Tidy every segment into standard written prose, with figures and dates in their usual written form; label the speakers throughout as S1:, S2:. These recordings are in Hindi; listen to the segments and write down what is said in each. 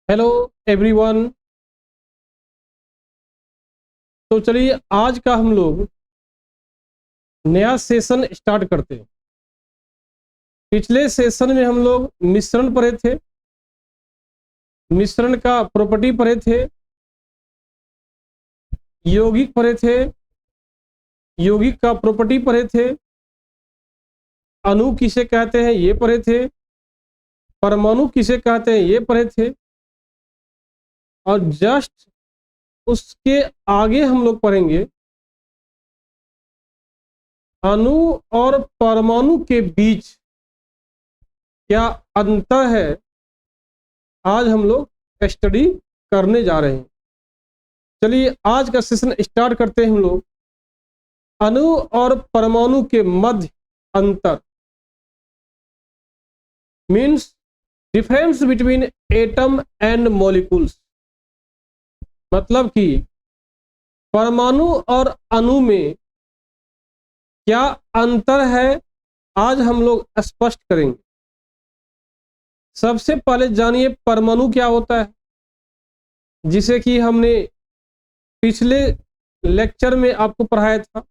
S1: Hello everyone. तो चलिए आज का हम लोग नया सेशन स्टार्ट करते हैं। पिछले सेशन में हम लोग मिश्रण पढ़े थे, मिश्रण का प्रॉपर्टी पढ़े थे, यौगिक पढ़े थे, यौगिक का प्रॉपर्टी पढ़े थे, अणु किसे कहते हैं ये पढ़े थे, परमाणु किसे कहते हैं ये पढ़े थे। और जस्ट उसके आगे हम लोग पढ़ेंगे अणु और परमाणु के बीच क्या अंतर है। आज हम लोग स्टडी करने जा रहे हैं। चलिए आज का सेशन स्टार्ट करते हैं। हम लोग अणु और परमाणु के मध्य अंतर means difference between atom and molecules, मतलब कि परमाणु और अणु में क्या अंतर है, आज हम लोग स्पष्ट करेंगे। सबसे पहले जानिए परमाणु क्या होता है, जिसे कि हमने पिछले लेक्चर में आपको पढ़ाया था।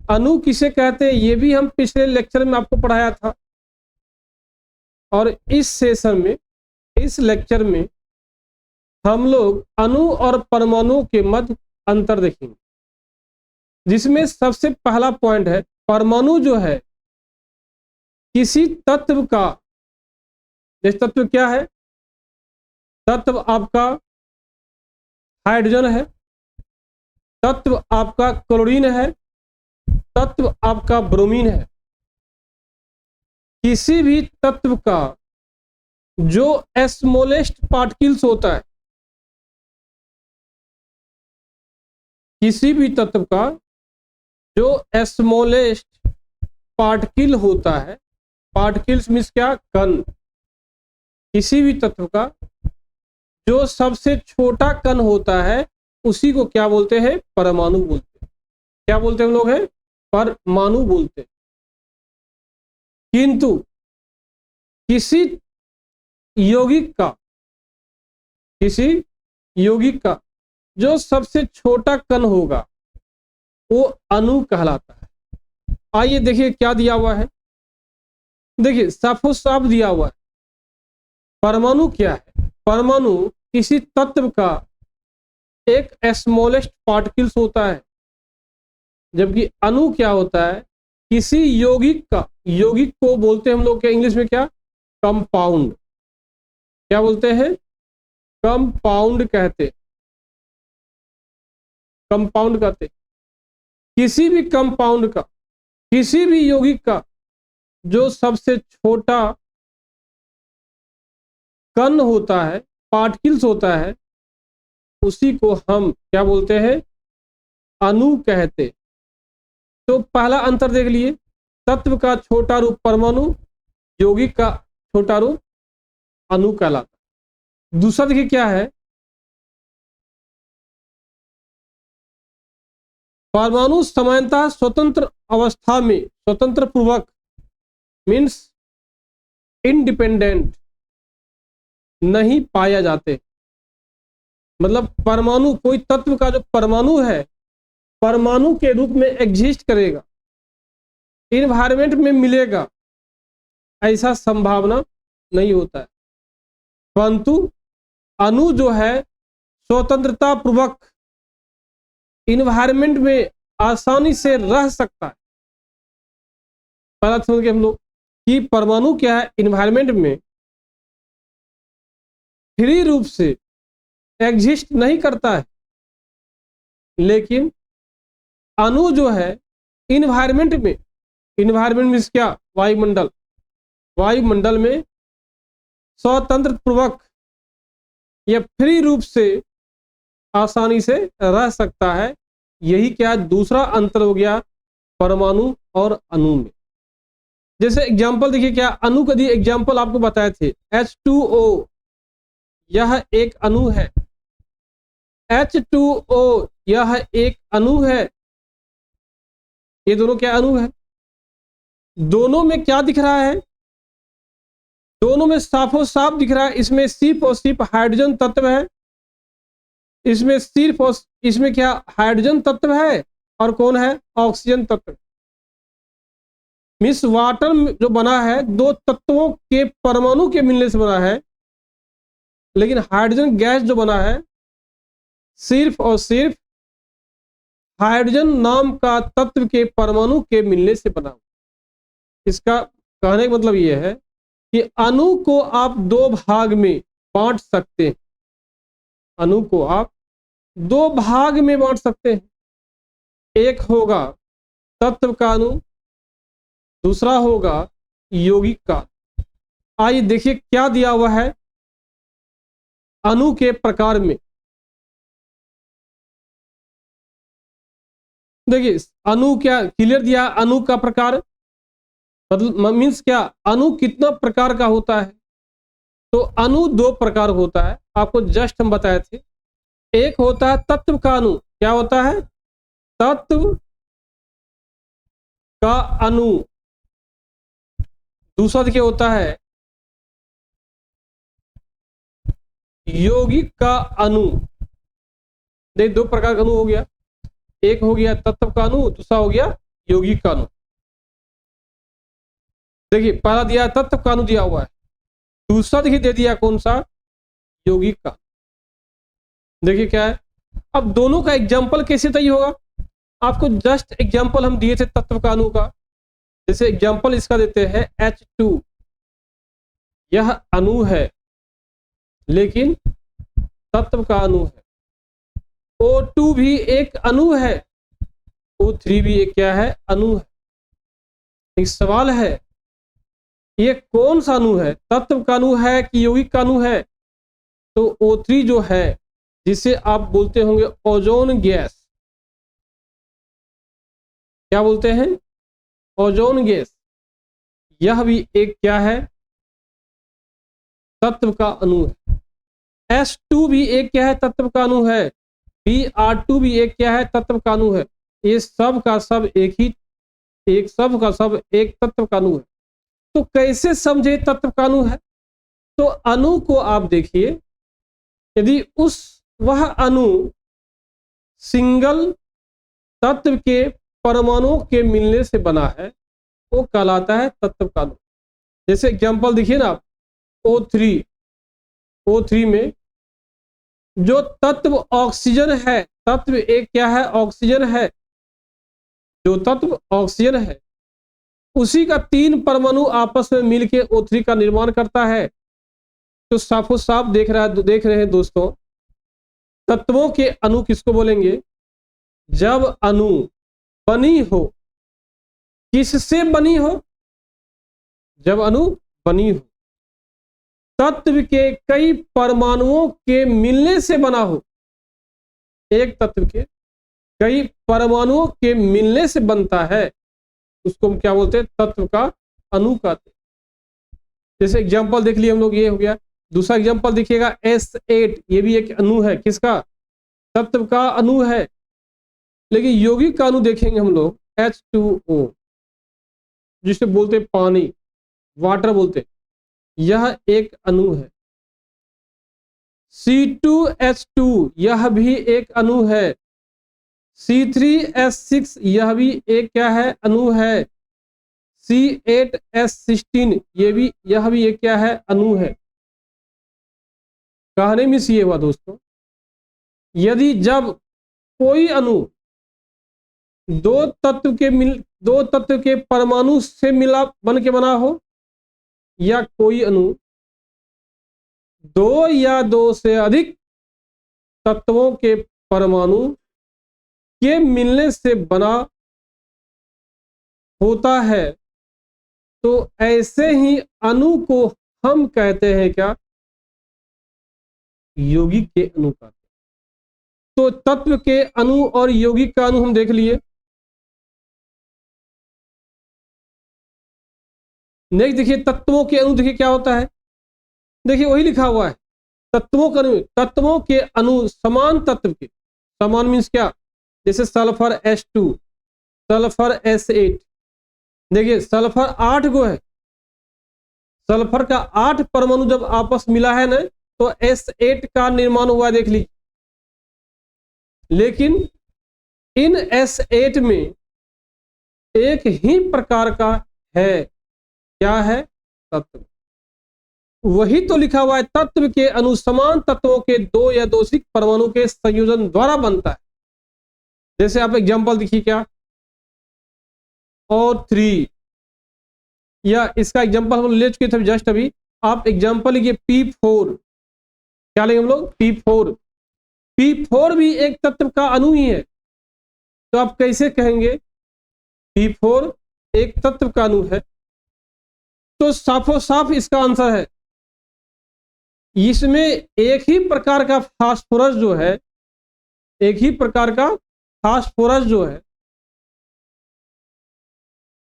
S1: अणु किसे कहते हैं ये भी हम पिछले लेक्चर में आपको पढ़ाया था। और इस सेशन में, इस लेक्चर में हम लोग अणु और परमाणु के मध्य अंतर देखेंगे, जिसमें सबसे पहला पॉइंट है परमाणु जो है किसी तत्व का, जैसे तत्व क्या है, तत्व आपका हाइड्रोजन है, तत्व आपका क्लोरीन है, तत्व आपका ब्रोमीन है। किसी भी तत्व का जो स्मॉलेस्ट पार्टिकल्स होता है, किसी भी तत्व का जो स्मॉलेस्ट पार्टिकल होता है, पार्टिकल्स मीन्स क्या, कण। किसी भी तत्व का जो सबसे छोटा कण होता है उसी को क्या बोलते हैं, परमाणु बोलते हैं। क्या बोलते हैं हम लोग, है परमाणु बोलते हैं। किंतु किसी यौगिक का, किसी यौगिक का जो सबसे छोटा कण होगा वो अणु कहलाता है। आइए देखिए क्या दिया हुआ है। देखिए साफो साफ दिया हुआ है। परमाणु क्या है, परमाणु किसी तत्व का एक स्मॉलेस्ट पार्टिकल्स होता है, जबकि अणु क्या होता है, किसी यौगिक का, यौगिक को बोलते हैं हम लोग क्या इंग्लिश में, क्या, कंपाउंड। क्या बोलते हैं, कंपाउंड कहते, कंपाउंड कहते। किसी भी कंपाउंड का, किसी भी यौगिक का जो सबसे छोटा कण होता है, पार्टिकल्स होता है, उसी को हम क्या बोलते हैं, अणु कहते। तो पहला अंतर देख लिए, तत्व का छोटा रूप परमाणु, यौगिक का छोटा रूप अणु कहलाता। दूसरा देखिए क्या है, परमाणु सामान्यतः स्वतंत्र अवस्था में, स्वतंत्र पूर्वक मीन्स इंडिपेंडेंट नहीं पाया जाते। मतलब परमाणु, कोई तत्व का जो परमाणु है, परमाणु के रूप में एग्जिस्ट करेगा, इन्वायरमेंट में मिलेगा, ऐसा संभावना नहीं होता है। परंतु अणु जो है स्वतंत्रता पूर्वक इन्वायरमेंट में आसानी से रह सकता है। पहला समझ गए हम लोग कि परमाणु क्या है, इन्वायरमेंट में फ्री रूप से एग्जिस्ट नहीं करता है, लेकिन अणु जो है इन्वायरमेंट में, इन्वायरमेंट मीन्स क्या, वायुमंडल, वायुमंडल में स्वतंत्र पूर्वक या फ्री रूप से आसानी से रह सकता है। यही क्या, दूसरा अंतर हो गया परमाणु और अणु में। जैसे एग्जांपल देखिए, क्या अणु का दिए एग्जांपल आपको बताए थे, H2O, यह एक अणु है। H2O यह एक अणु है। ये दोनों क्या अणु है। दोनों में क्या दिख रहा है, दोनों में साफो साफ दिख रहा है, इसमें सिर्फ और सिर्फ हाइड्रोजन तत्व है, इसमें सिर्फ और इसमें क्या हाइड्रोजन तत्व है और कौन है ऑक्सीजन तत्व। मिस वाटर जो बना है दो तत्वों के परमाणु के मिलने से बना है, लेकिन हाइड्रोजन गैस जो बना है सिर्फ और सिर्फ हाइड्रोजन नाम का तत्व के परमाणु के मिलने से बना। इसका कहने का मतलब यह है कि अणु को आप दो भाग में बांट सकते हैं, अणु को आप दो भाग में बांट सकते हैं, एक होगा तत्व का अणु, दूसरा होगा यौगिक का। आइए देखिए क्या दिया हुआ है अणु के प्रकार में। देखिए अणु क्या क्लियर दिया, अणु का प्रकार मतलब मीन्स क्या अणु कितना प्रकार का होता है। तो अणु दो प्रकार होता है, आपको जस्ट हम बताए थे। एक होता है तत्व का अणु, क्या होता है तत्व का अणु। दूसरा देखिए होता है यौगिक का अणु। देखिए दो प्रकार का अणु हो गया, एक हो गया तत्व का अणु, दूसरा हो गया यौगिक का अणु। देखिए पहला दिया तत्व का अणु दिया हुआ है, दूसरा देखिए दे दिया कौन सा यौगिक का। देखिए क्या है, अब दोनों का एग्जाम्पल कैसे तय होगा, आपको जस्ट एग्जाम्पल हम दिए थे तत्व का अणु का। जैसे एग्जाम्पल इसका देते हैं H2, यह अणु है लेकिन तत्व का अणु है। O2 भी एक अणु है, O3 भी एक क्या है अणु है। एक सवाल है ये कौन सा अणु है, तत्व का अणु है कि यौगिक का अणु है। तो O3 जो है जिसे आप बोलते होंगे ओजोन गैस, क्या बोलते हैं ओजोन गैस, यह भी एक क्या है तत्व का अणु है। S2 भी एक क्या है तत्व का अणु है, Br2 भी एक क्या है तत्व का अणु है। ये सब का सब एक सब का सब एक तत्व का अणु है। तो कैसे समझे तत्व का अणु है, तो अणु को आप देखिए, यदि वह अणु सिंगल तत्व के परमाणुओं के मिलने से बना है वो कहलाता है तत्व का अणु। जैसे एग्जांपल देखिए ना आप O3 में जो तत्व ऑक्सीजन है, तत्व एक क्या है ऑक्सीजन है, जो तत्व ऑक्सीजन है उसी का तीन परमाणु आपस में मिलकर O3 का निर्माण करता है। तो साफो साफ देख रहे हैं दोस्तों, तत्वों के अणु किसको बोलेंगे, जब अणु बनी हो, किससे बनी हो, जब अणु बनी हो तत्व के कई परमाणुओं के मिलने से बना हो। एक तत्व के कई परमाणुओं के मिलने से बनता है, उसको हम क्या बोलते हैं तत्व का अणु कहते हैं। जैसे एग्जांपल देख लिए हम लोग, ये हो गया। दूसरा एग्जांपल देखिएगा S8, ये भी एक अणु है, किसका तत्व का अणु है। लेकिन यौगिक का अणु देखेंगे हम लोग H2O, जिसे बोलते पानी, वाटर बोलते, यह एक अणु है। C2H2 यह भी एक अणु है। C3H6 यह भी एक क्या है अणु है। C8H16 यह भी एक क्या है अणु है। कहने में ये हुआ दोस्तों, यदि जब कोई अणु दो तत्व के परमाणु से मिला बन के बना हो, या कोई अणु दो या दो से अधिक तत्वों के परमाणु के मिलने से बना होता है, तो ऐसे ही अणु को हम कहते हैं क्या यौगिक के अणु कहते हैं। तो तत्व के अणु और यौगिक का अणु हम देख लिए। नेक्स्ट देखिए तत्वों के अणु, देखिए क्या होता है, देखिए वही लिखा हुआ है तत्वों के अणु। तत्वों के अणु समान तत्व के, समान मीन्स क्या, जैसे सल्फर H2, सल्फर S8, देखिए सल्फर 8 गो है, सल्फर का 8 परमाणु जब आपस मिला है ना तो S8 का निर्माण हुआ, देख लीजिए। लेकिन इन S8 में एक ही प्रकार का है, क्या है? तत्व। वही तो लिखा हुआ है, तत्व के अणु समान तत्वों के 2 या 2 से अधिक परमाणु के संयोजन द्वारा बनता है। जैसे आप एग्जांपल देखिए, क्या और 3, या इसका एग्जांपल हम ले चुके थे जस्ट अभी। आप एग्जांपल लीजिए P4। क्या लेंगे हम लोग? P4। P4 भी एक तत्व का अणु ही है, तो आप कैसे कहेंगे P4 एक तत्व का अणु है? तो साफो साफ इसका आंसर है, इसमें एक ही प्रकार का फास्फोरस जो है, एक ही प्रकार का फास्फोरस जो है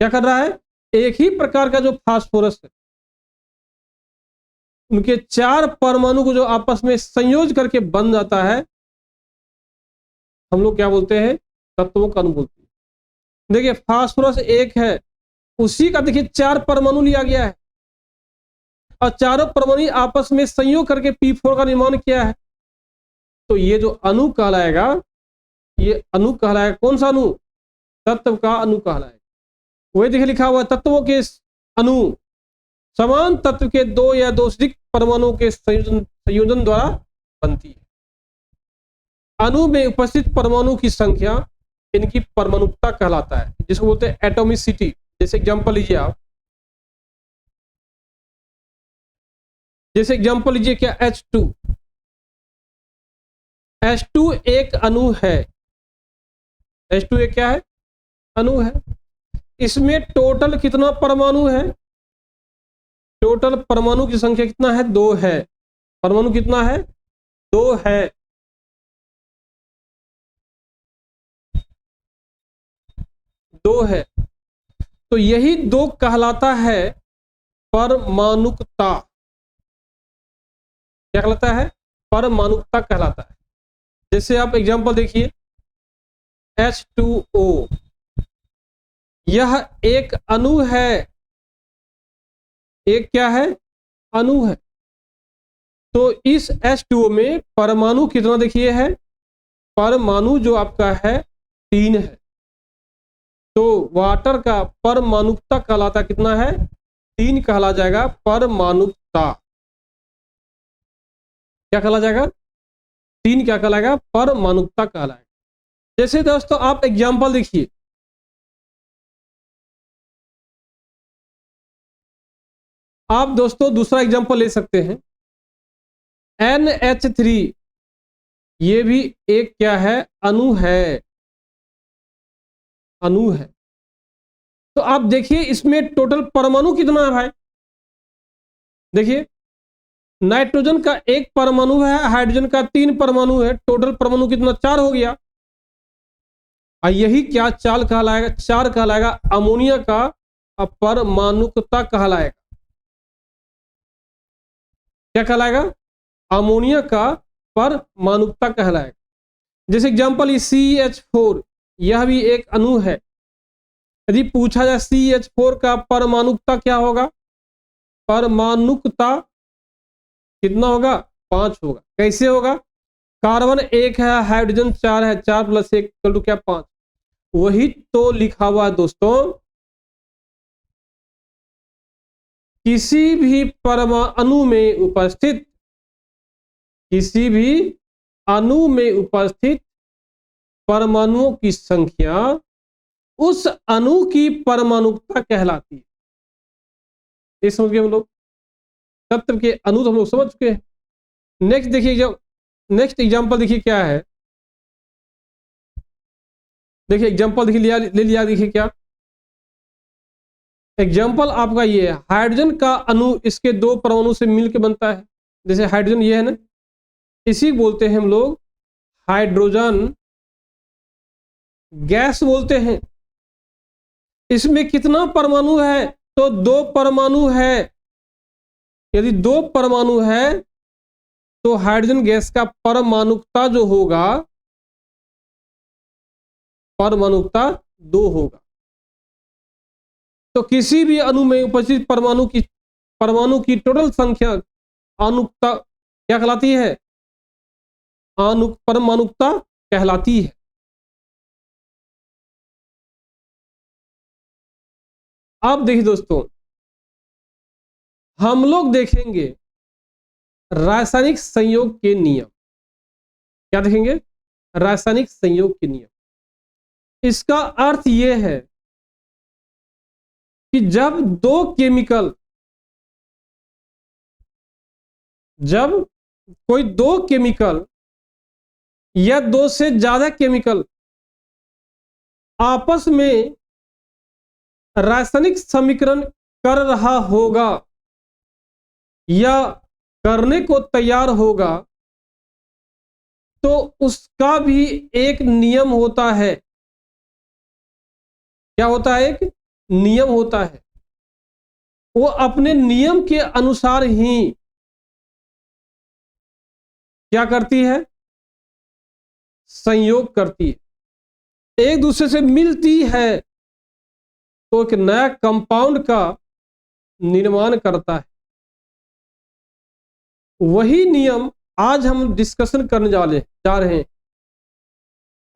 S1: क्या कर रहा है? एक ही प्रकार का जो फास्फोरस है, उनके 4 परमाणु को जो आपस में संयोज करके बन जाता है, हम लोग क्या बोलते हैं? तत्वों का अणु बोलते हैं। देखिए फास्फोरस एक है, उसी का देखिए 4 परमाणु लिया गया है और चारों परमाणु आपस में संयोग करके P4 का निर्माण किया है। तो ये जो अणु कहलाएगा, ये अणु कहलाएगा, कौन सा अणु? तत्व का अणु कहलाएगा। वही देखिए लिखा हुआ है, तत्वों के अणु समान तत्व के 2 या 2 से अधिक परमाणुओं के संयोजन द्वारा बनती है। अणु में उपस्थित परमाणु की संख्या इनकी परमाणुकता कहलाता है, जिसको बोलते हैं एटॉमिसिटी। जैसे एग्जांपल लीजिए आप, जैसे एग्जांपल लीजिए क्या? H2। H2 एक अणु है, H2 एक क्या है? अणु है। इसमें टोटल कितना परमाणु है? टोटल परमाणु की संख्या कितना है? 2 है। परमाणु कितना है? 2 है। दो है। तो यही 2 कहलाता है परमाणुकता। क्या कहलाता है? परमाणुकता कहलाता है। जैसे आप एग्जांपल देखिए, H2O, यह एक अणु है। एक क्या है? अणु है। तो इस H2O में परमाणु कितना देखिए है? परमाणु जो आपका है 3 है। तो वाटर का परमाणुकता कहलाता कितना है? 3 कहला जाएगा परमाणुकता। क्या कहला जाएगा? 3 क्या कहलाएगा? परमाणुकता कहलाएगा। जैसे दोस्तों आप एग्जांपल देखिए, आप दोस्तों दूसरा एग्जांपल ले सकते हैं, NH3। ये भी एक क्या है? अणु है। अणु है। तो आप देखिए इसमें टोटल परमाणु कितना है भाई? देखिए नाइट्रोजन का 1 परमाणु है, हाइड्रोजन का 3 परमाणु है, टोटल परमाणु कितना? 4 हो गया। और यही क्या चाल कहलाएगा? 4 कहलाएगा अमोनिया का परमाणुकता कहलाएगा। क्या कहलाएगा? अमोनिया का परमाणुकता कहलाएगा। जैसे एग्जांपल CH4, यह भी एक अणु है। यदि पूछा जाए CH4 का परमाणुकता क्या होगा? परमाणुकता कितना होगा? 5 होगा। कैसे होगा? कार्बन 1 है, हाइड्रोजन 4 है, 4 + 1 = क्या? 5। वही तो लिखा हुआ है दोस्तों, किसी भी परमाणु में उपस्थित, किसी भी अणु में उपस्थित परमाणुओं की संख्या उस अणु की परमाणुकता कहलाती है। ये समझ गए हम लोग? तत्व के अणु तो हम लोग समझ चुके हैं। नेक्स्ट देखिए, जब नेक्स्ट एग्जांपल देखिए क्या है। देखिए एग्जांपल देखिए ले लिया। देखिए क्या एग्जांपल आपका ये है, हाइड्रोजन का अणु इसके 2 परमाणु से मिलकर बनता है। जैसे हाइड्रोजन ये है ना, इसी बोलते हैं हम लोग हाइड्रोजन गैस बोलते हैं। इसमें कितना परमाणु है? तो 2 परमाणु है। यदि 2 परमाणु है तो हाइड्रोजन गैस का परमाणुकता जो होगा, परमाणुकता 2 होगा। तो किसी भी अणु में उपस्थित परमाणु की परमाणु की टोटल संख्या अनुकता क्या कहलाती है? परमाणुकता कहलाती है। अब देखिए दोस्तों, हम लोग देखेंगे रासायनिक संयोग के नियम। क्या देखेंगे? रासायनिक संयोग के नियम। इसका अर्थ यह है कि जब कोई दो केमिकल या दो से ज्यादा केमिकल आपस में रासायनिक समीकरण कर रहा होगा या करने को तैयार होगा, तो उसका भी एक नियम होता है। क्या होता है? एक नियम होता है। वो अपने नियम के अनुसार ही क्या करती है? संयोग करती है, एक दूसरे से मिलती है तो एक नया कंपाउंड का निर्माण करता है। वही नियम आज हम डिस्कशन करने जा रहे हैं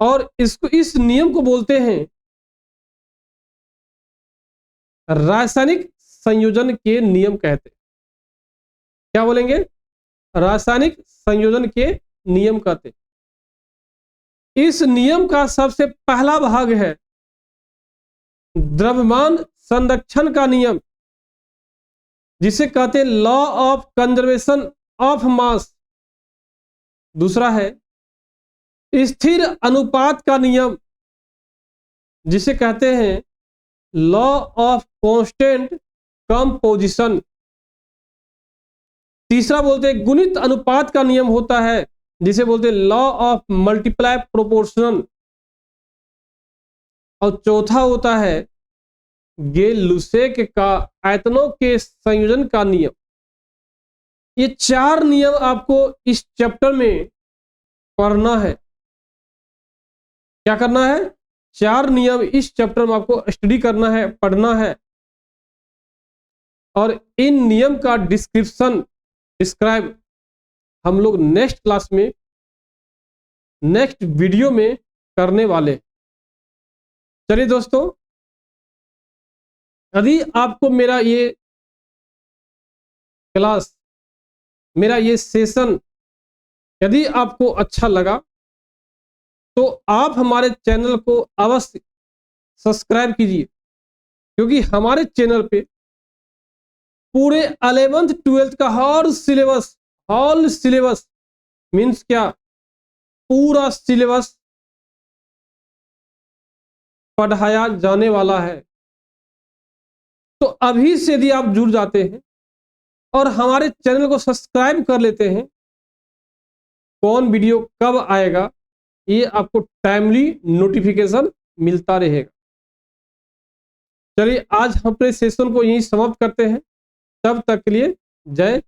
S1: और इस नियम को बोलते हैं रासायनिक संयोजन के नियम कहते हैं। क्या बोलेंगे? रासायनिक संयोजन के नियम कहते हैं। इस नियम का सबसे पहला भाग है द्रव्यमान संरक्षण का नियम, जिसे कहते हैं law of conservation of mass. दूसरा है स्थिर अनुपात का नियम, जिसे कहते हैं लॉ ऑफ कांस्टेंट कंपोजिशन। तीसरा बोलते हैं गुणित अनुपात का नियम होता है, जिसे बोलते हैं लॉ ऑफ मल्टीप्लाई प्रोपोर्शनल। और चौथा होता है गे-लुसेक का आयतनों के संयोजन का नियम। ये चार नियम आपको इस चैप्टर में पढ़ना है। क्या करना है? चार नियम इस चैप्टर में आपको स्टडी करना है, पढ़ना है। और इन नियम का डिस्क्राइब हम लोग नेक्स्ट क्लास में, नेक्स्ट वीडियो में करने वाले। चलिए दोस्तों, यदि आपको मेरा ये क्लास, मेरा ये सेशन यदि आपको अच्छा लगा तो आप हमारे चैनल को अवश्य सब्सक्राइब कीजिए, क्योंकि हमारे चैनल पे पूरे 11th 12th का हर सिलेबस, ऑल सिलेबस मीन्स क्या, पूरा सिलेबस पढ़ाया जाने वाला है। तो अभी से यदि आप जुड़ जाते हैं और हमारे चैनल को सब्सक्राइब कर लेते हैं, कौन वीडियो कब आएगा ये आपको टाइमली नोटिफिकेशन मिलता रहेगा। चलिए आज हम अपने सेशन को यहीं समाप्त करते हैं। तब तक के लिए जय